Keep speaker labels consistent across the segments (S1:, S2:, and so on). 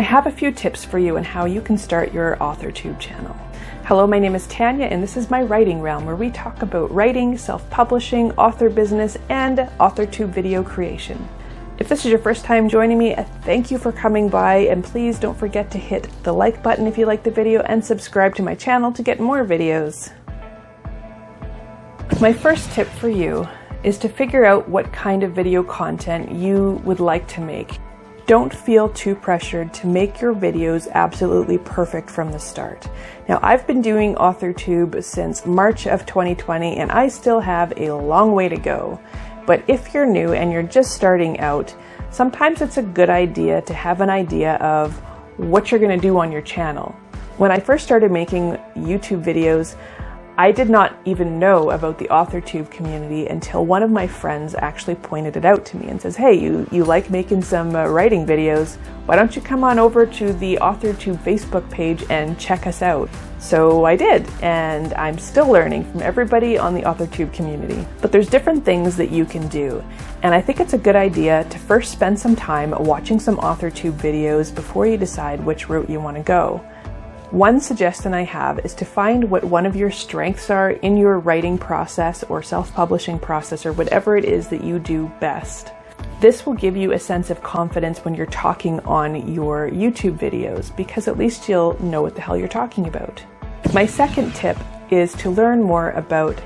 S1: I have a few tips for you on how you can start your AuthorTube channel. Hello, my name is Tanya, and this is my writing realm where we talk about writing, self-publishing, author business, and AuthorTube video creation. If this is your first time joining me, thank you for coming by, and please don't forget to hit the like button if you like the video and subscribe to my channel to get more videos. My first tip for you is to figure out what kind of video content you would like to make. Don't feel too pressured to make your videos absolutely perfect from the start. Now, I've been doing AuthorTube since March of 2020, and I still have a long way to go. But if you're new and you're just starting out, sometimes it's a good idea to have an idea of what you're going to do on your channel. When I first started making YouTube videos, I did not even know about the AuthorTube community until one of my friends actually pointed it out to me and says, hey, you like making some writing videos, why don't you come on over to the AuthorTube Facebook page and check us out? So I did, and I'm still learning from everybody on the AuthorTube community. But there's different things that you can do, and I think it's a good idea to first spend some time watching some AuthorTube videos before you decide which route you want to go. One suggestion I have is to find what one of your strengths are in your writing process or self-publishing process or whatever it is that you do best. This will give you a sense of confidence when you're talking on your YouTube videos, because at least you'll know what the hell you're talking about. My second tip is to learn more about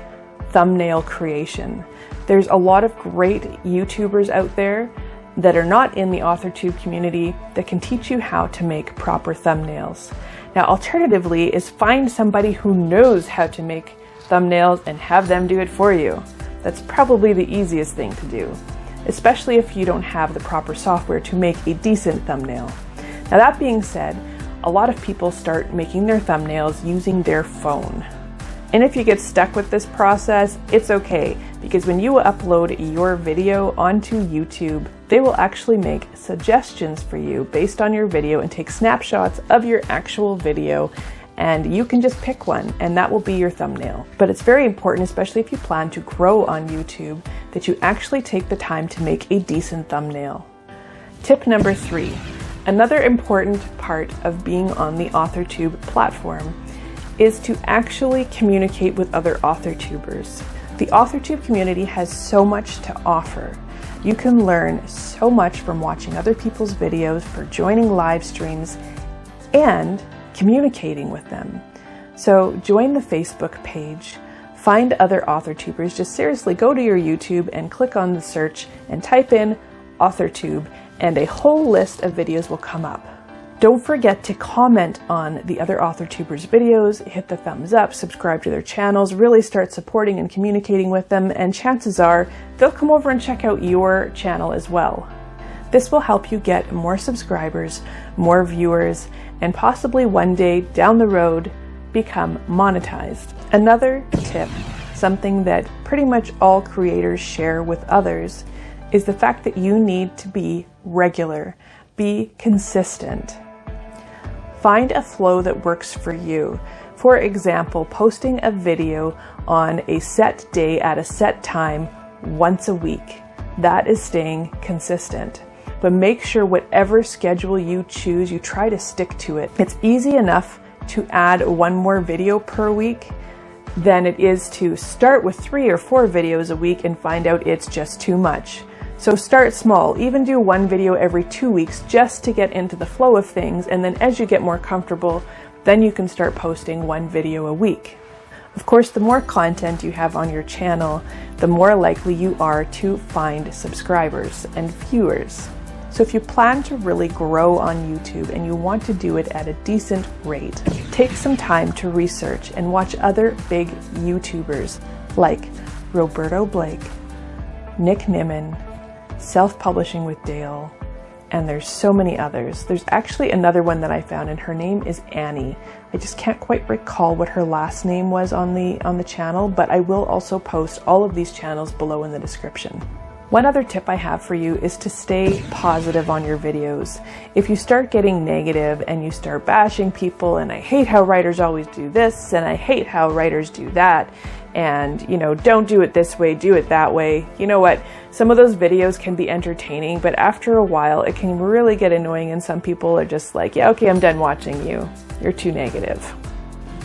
S1: thumbnail creation. There's a lot of great YouTubers out there that are not in the AuthorTube community that can teach you how to make proper thumbnails. Now, alternatively is find somebody who knows how to make thumbnails and have them do it for you. That's probably the easiest thing to do, especially if you don't have the proper software to make a decent thumbnail. Now, that being said, a lot of people start making their thumbnails using their phone. And if you get stuck with this process, it's okay, because when you upload your video onto YouTube, they will actually make suggestions for you based on your video and take snapshots of your actual video, and you can just pick one and that will be your thumbnail. But it's very important, especially if you plan to grow on YouTube, that you actually take the time to make a decent thumbnail. Tip number 3. Another important part of being on the AuthorTube platform is to actually communicate with other AuthorTubers. The AuthorTube community has so much to offer. You can learn so much from watching other people's videos, for joining live streams, and communicating with them. So join the Facebook page, find other AuthorTubers, just seriously go to your YouTube and click on the search and type in AuthorTube, and a whole list of videos will come up. Don't forget to comment on the other AuthorTubers videos, hit the thumbs up, subscribe to their channels, really start supporting and communicating with them, and chances are they'll come over and check out your channel as well. This will help you get more subscribers, more viewers, and possibly one day down the road become monetized. Another tip, something that pretty much all creators share with others, is the fact that you need to be regular, be consistent. Find a flow that works for you. For example, posting a video on a set day at a set time once a week. That is staying consistent. But make sure whatever schedule you choose, you try to stick to it. It's easy enough to add one more video per week than it is to start with 3 or 4 videos a week and find out it's just too much. So start small, even do one video every 2 weeks just to get into the flow of things, and then as you get more comfortable, then you can start posting one video a week. Of course, the more content you have on your channel, the more likely you are to find subscribers and viewers. So if you plan to really grow on YouTube and you want to do it at a decent rate, take some time to research and watch other big YouTubers like Roberto, Nick Nimmin, Self-Publishing with Dale, and there's so many others. There's actually another one that I found, and her name is Annie. I just can't quite recall what her last name was on the channel, but I will also post all of these channels below in the description. One other tip I have for you is to stay positive on your videos. If you start getting negative and you start bashing people, and I hate how writers always do this, and I hate how writers do that, and, you know, don't do it this way, do it that way. You know what? Some of those videos can be entertaining, but after a while it can really get annoying, and some people are just like, yeah, okay, I'm done watching you. You're too negative.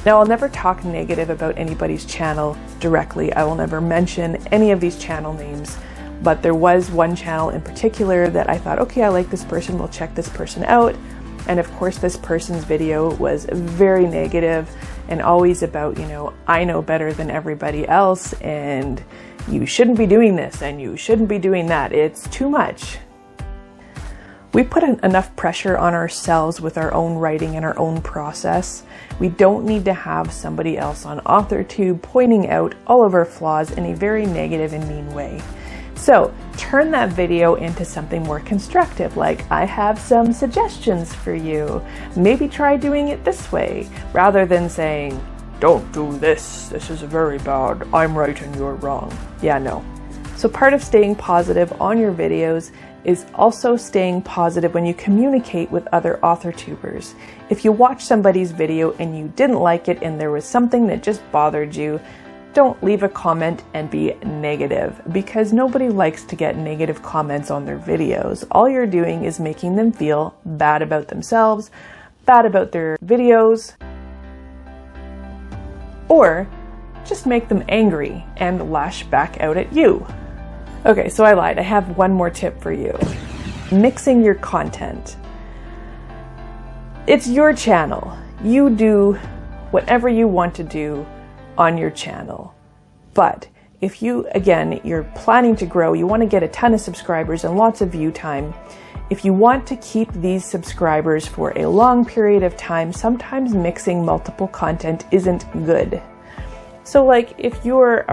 S1: Now, I'll never talk negative about anybody's channel directly. I will never mention any of these channel names, but there was one channel in particular that I thought, okay, I like this person, we'll check this person out. And of course, this person's video was very negative and always about, you know, I know better than everybody else, and you shouldn't be doing this and you shouldn't be doing that. It's too much. We put enough pressure on ourselves with our own writing and our own process. We don't need to have somebody else on AuthorTube pointing out all of our flaws in a very negative and mean way. So turn that video into something more constructive, like, I have some suggestions for you. Maybe try doing it this way, rather than saying, don't do this, this is very bad, I'm right and you're wrong. Yeah, no. So part of staying positive on your videos is also staying positive when you communicate with other AuthorTubers. If you watch somebody's video and you didn't like it and there was something that just bothered you, don't leave a comment and be negative, because nobody likes to get negative comments on their videos. All you're doing is making them feel bad about themselves, bad about their videos, or just make them angry and lash back out at you. Okay, so I lied. I have one more tip for you. Mixing your content. It's your channel. You do whatever you want to do on your channel. But if you, again, you're planning to grow, you want to get a ton of subscribers and lots of view time, if you want to keep these subscribers for a long period of time, sometimes mixing multiple content isn't good. So like if you're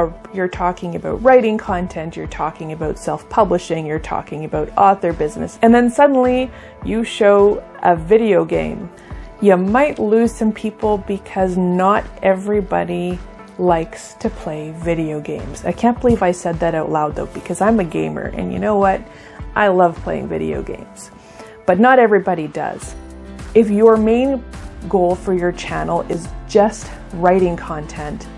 S1: talking about writing content, you're talking about self-publishing, you're talking about author business, and then suddenly you show a video game, you might lose some people because not everybody likes to play video games. I can't believe I said that out loud though, because I'm a gamer, and you know what? I love playing video games, but not everybody does. If your main goal for your channel is just writing content,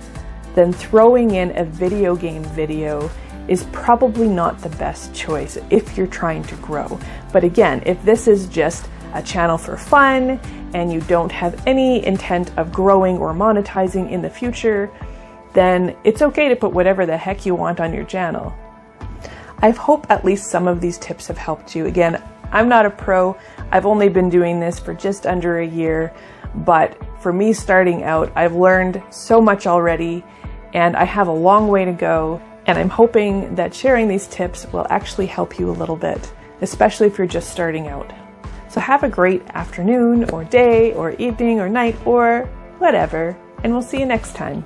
S1: then throwing in a video game video is probably not the best choice if you're trying to grow. But again, if this is just a channel for fun and you don't have any intent of growing or monetizing in the future, then it's okay to put whatever the heck you want on your channel. I hope at least some of these tips have helped you. Again, I'm not a pro. I've only been doing this for just under a year, but for me starting out, I've learned so much already, and I have a long way to go, and I'm hoping that sharing these tips will actually help you a little bit, especially if you're just starting out. So have a great afternoon or day or evening or night or whatever, and we'll see you next time.